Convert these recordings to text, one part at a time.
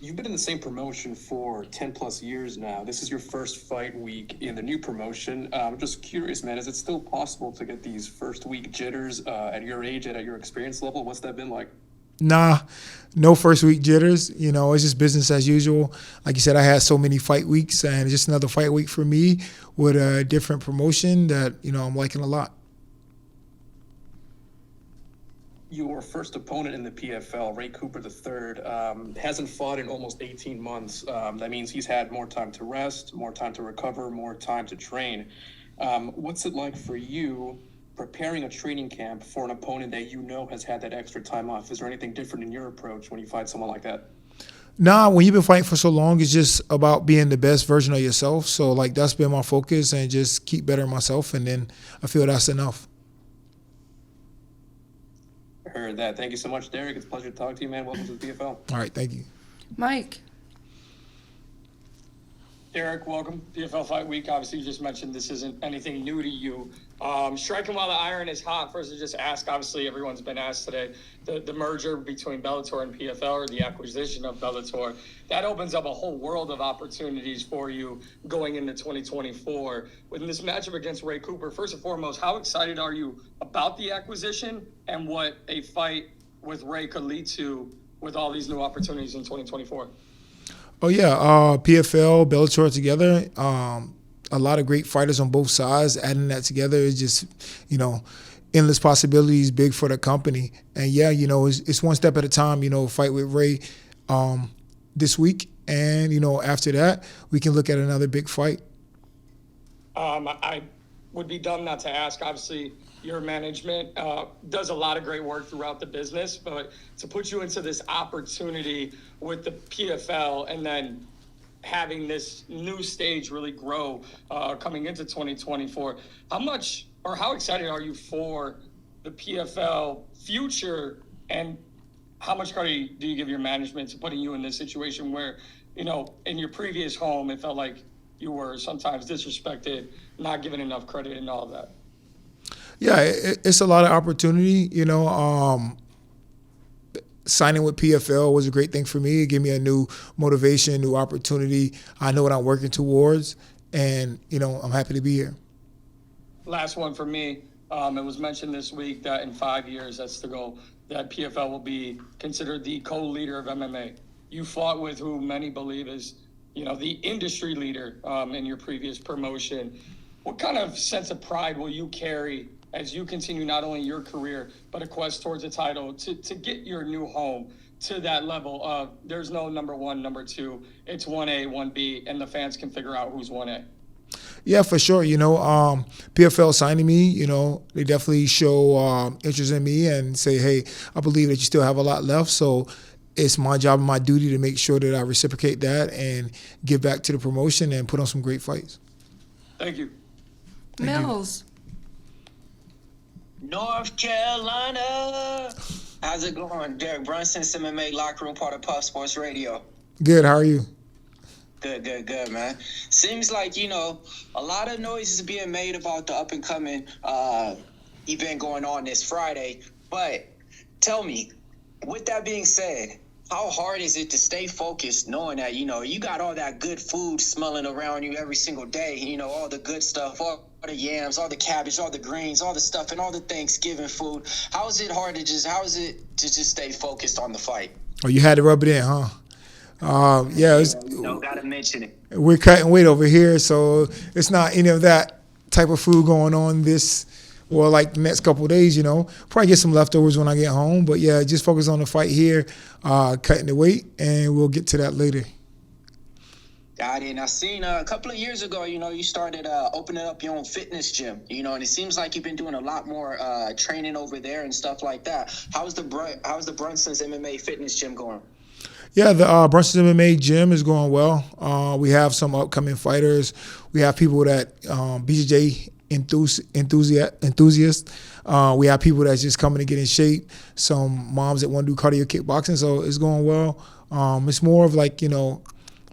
You've been in the same promotion for 10 plus years now. This is your first fight week in the new promotion. I'm just curious, man, is it still possible to get these first week jitters at your age and at your experience level? What's that been like? Nah, no first week jitters. It's just business as usual. Like you said, I had so many fight weeks, and it's just another fight week for me with a different promotion that I'm liking a lot. Your first opponent in the PFL, Ray Cooper III, hasn't fought in almost 18 months. That means he's had more time to rest, more time to recover, more time to train. What's it like for you preparing a training camp for an opponent that has had that extra time off? Is there anything different in your approach when you fight someone like that? Nah, when you've been fighting for so long, it's just about being the best version of yourself. So, that's been my focus, and just keep bettering myself, and then I feel that's enough. Heard that. Thank you so much, Derek. It's a pleasure to talk to you, man. Welcome to the PFL. All right, thank you. Mike. Derek, welcome. PFL Fight Week. Obviously, you just mentioned this isn't anything new to you. Striking while the iron is hot. First, to just ask, obviously, everyone's been asked today, the merger between Bellator and PFL, or the acquisition of Bellator, that opens up a whole world of opportunities for you going into 2024. With this matchup against Ray Cooper, first and foremost, how excited are you about the acquisition and what a fight with Ray could lead to with all these new opportunities in 2024? Oh, yeah, PFL, Bellator together, a lot of great fighters on both sides. Adding that together is just, endless possibilities, big for the company. And, yeah, it's one step at a time, fight with Ray this week. And, after that, we can look at another big fight. I would be dumb not to ask. Obviously, your management does a lot of great work throughout the business, but to put you into this opportunity with the PFL and then having this new stage really grow coming into 2024, how excited are you for the PFL future, and how much credit do you give your management to putting you in this situation where, in your previous home, it felt like you were sometimes disrespected, not given enough credit and all of that? Yeah, it's a lot of opportunity. Signing with PFL was a great thing for me. It gave me a new motivation, new opportunity. I know what I'm working towards, and, I'm happy to be here. Last one for me. It was mentioned this week that in 5 years, that's the goal, that PFL will be considered the co-leader of MMA. You fought with who many believe is, the industry leader in your previous promotion. What kind of sense of pride will you carry as you continue not only your career, but a quest towards a title to get your new home to that level of there's no number one, number two, it's 1A, 1B, and the fans can figure out who's 1A? Yeah, for sure. PFL signing me, they definitely show interest in me and say, hey, I believe that you still have a lot left. So it's my job and my duty to make sure that I reciprocate that and give back to the promotion and put on some great fights. Thank you. Mills. North Carolina. How's it going? Derek Brunson, MMA Locker Room, part of Puff Sports Radio. Good, how are you? Good, man. Seems like, a lot of noise is being made about the up-and-coming event going on this Friday. But tell me, with that being said, how hard is it to stay focused knowing that, you got all that good food smelling around you every single day, all the good stuff, all the yams, all the cabbage, all the greens, all the stuff, and all the Thanksgiving food. How is it to just stay focused on the fight? Oh, you had to rub it in, huh? Yeah. Gotta mention it. We're cutting weight over here, so it's not any of that type of food going on the next couple of days, Probably get some leftovers when I get home. But, yeah, just focus on the fight here, cutting the weight, and we'll get to that later. Got it. And I seen a couple of years ago, you started opening up your own fitness gym, and it seems like you've been doing a lot more training over there and stuff like that. How's the Brunson's MMA fitness gym going? Yeah, the Brunson MMA gym is going well. We have some upcoming fighters. We have people that BJJ enthusiasts. We have people that's just coming to get in shape. Some moms that want to do cardio kickboxing, so it's going well. It's more of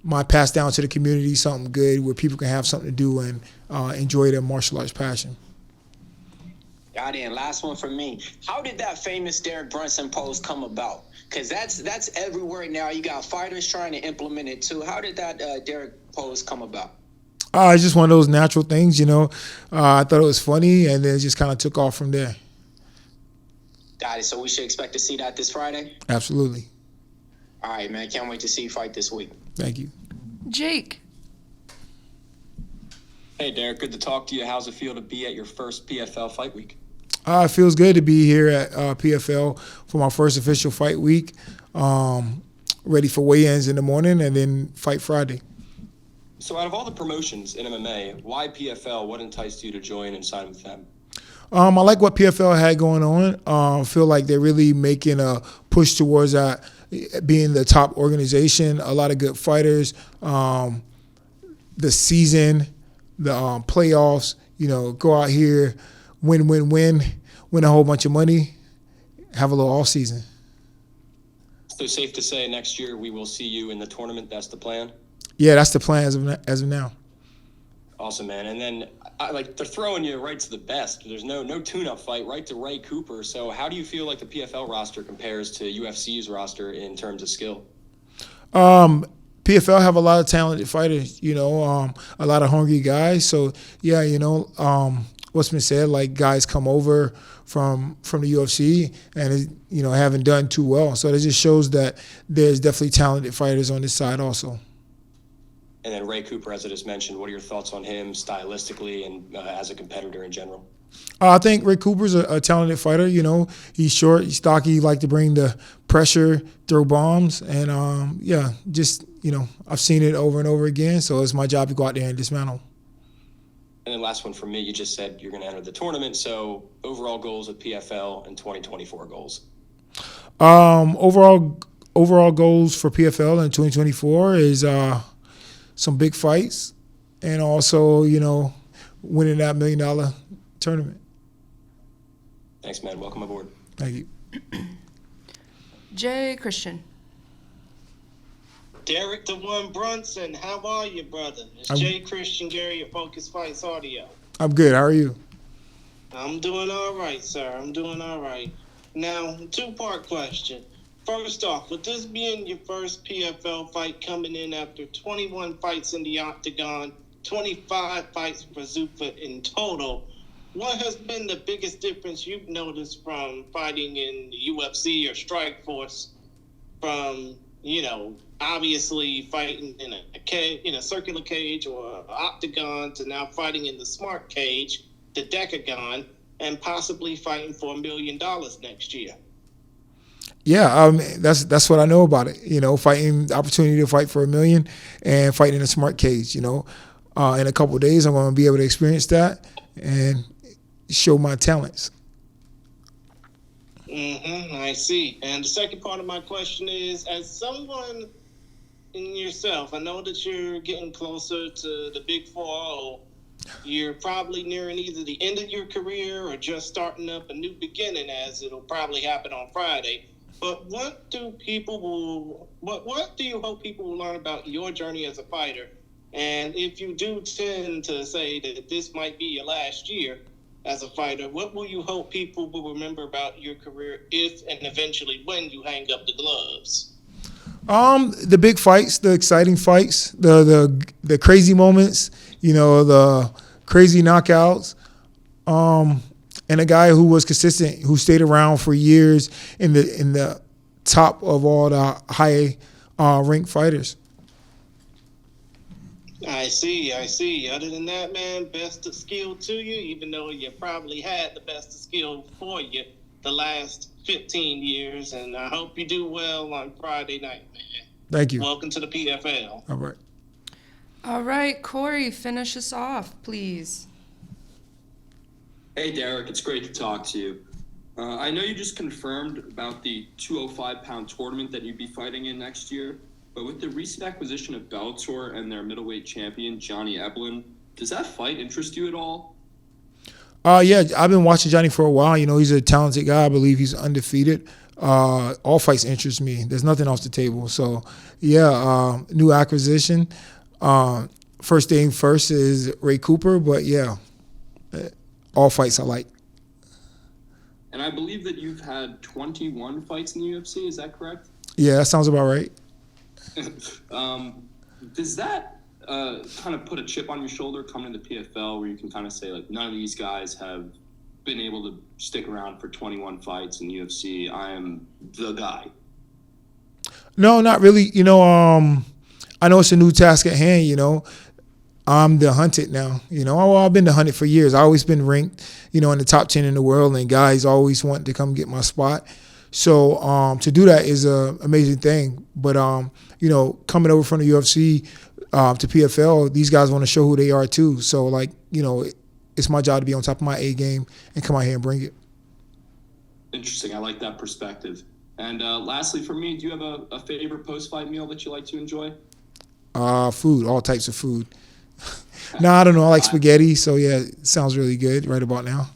my pass down to the community, something good where people can have something to do and enjoy their martial arts passion. Got it. And last one for me. How did that famous Derek Brunson post come about? Because that's everywhere now. You got fighters trying to implement it too. How did that Derek pose come about? It's just one of those natural things, I thought it was funny, and then it just kind of took off from there. Got it. So we should expect to see that this Friday? Absolutely. All right, man. Can't wait to see you fight this week. Thank you. Jake. Hey, Derek, good to talk to you. How's it feel to be at your first PFL fight week? It feels good to be here at PFL for my first official fight week. Ready for weigh-ins in the morning and then fight Friday. So out of all the promotions in MMA, why PFL? What enticed you to join and sign with them? I like what PFL had going on. I feel like they're really making a push towards that, being the top organization, a lot of good fighters, the season, the playoffs, go out here, win a whole bunch of money, have a little off season. So safe to say next year we will see you in the tournament. That's the plan? Yeah, that's the plan as of now. Awesome, man. And then they're throwing you right to the best. There's no tune-up fight, right to Ray Cooper. So how do you feel like the PFL roster compares to UFC's roster in terms of skill? PFL have a lot of talented fighters, a lot of hungry guys. So yeah, what's been said, like guys come over from the UFC and haven't done too well. So that just shows that there's definitely talented fighters on this side also. And then Ray Cooper, as I just mentioned, what are your thoughts on him stylistically and as a competitor in general? I think Ray Cooper's a talented fighter. He's short, he's stocky, he like to bring the pressure, throw bombs, and I've seen it over and over again. So it's my job to go out there and dismantle. And then last one from me, you just said you're going to enter the tournament. So overall goals at PFL and 2024 goals. Overall goals for PFL in 2024 is some big fights, and also winning that $1 million tournament. Thanks, man. Welcome aboard. Thank you. Jay Christian. Derek the One Brunson, how are you, brother? It's Jay Christian Gary of Focus Fights Audio. I'm good. How are you? I'm doing all right, sir. I'm doing all right. Now, two-part question. First off, with this being your first PFL fight coming in after 21 fights in the octagon, 25 fights for Zuffa in total, what has been the biggest difference you've noticed from fighting in the UFC or Strikeforce from, obviously fighting in a circular cage or an octagon to now fighting in the smart cage, the decagon, and possibly fighting for $1 million next year? Yeah, that's what I know about it. Fighting the opportunity to fight for $1 million and fighting in a smart cage. In a couple of days, I'm going to be able to experience that and show my talents. I see. And the second part of my question is, as someone in yourself, I know that you're getting closer to the big 4-0. You're probably nearing either the end of your career or just starting up a new beginning, as it'll probably happen on Friday. But what do you hope people will learn about your journey as a fighter? And if you do tend to say that this might be your last year as a fighter, what will you hope people will remember about your career if and eventually when you hang up the gloves? The big fights, the exciting fights, the crazy moments, the crazy knockouts, and a guy who was consistent, who stayed around for years in the top of all the high ranked fighters. I see. Other than that, man, best of skill to you, even though you probably had the best of skill for you the last 15 years, and I hope you do well on Friday night, man. Thank you. Welcome to the PFL. All right. All right, Corey, finish us off, please. Hey, Derek, it's great to talk to you. I know you just confirmed about the 205-pound tournament that you'd be fighting in next year, but with the recent acquisition of Bellator and their middleweight champion, Johnny Eblen, does that fight interest you at all? Yeah, I've been watching Johnny for a while. He's a talented guy. I believe he's undefeated. All fights interest me. There's nothing off the table. So, yeah, new acquisition. First thing first is Ray Cooper, but yeah, all fights I like. and I believe that you've had 21 fights in the UFC. Is that correct? Yeah, that sounds about right. Does that kind of put a chip on your shoulder coming to the PFL, where you can kind of say, like, none of these guys have been able to stick around for 21 fights in UFC? I am the guy. No, not really. I know it's a new task at hand. I'm the hunted now. I've been the hunted for years. I've always been ranked, in the top 10 in the world, and guys always want to come get my spot. So to do that is an amazing thing. But, coming over from the UFC to PFL, these guys want to show who they are too. So, it's my job to be on top of my A game and come out here and bring it. Interesting. I like that perspective. And lastly, for me, do you have a favorite post-fight meal that you like to enjoy? Food, all types of food. No, I don't know. I like spaghetti. So, yeah, it sounds really good right about now.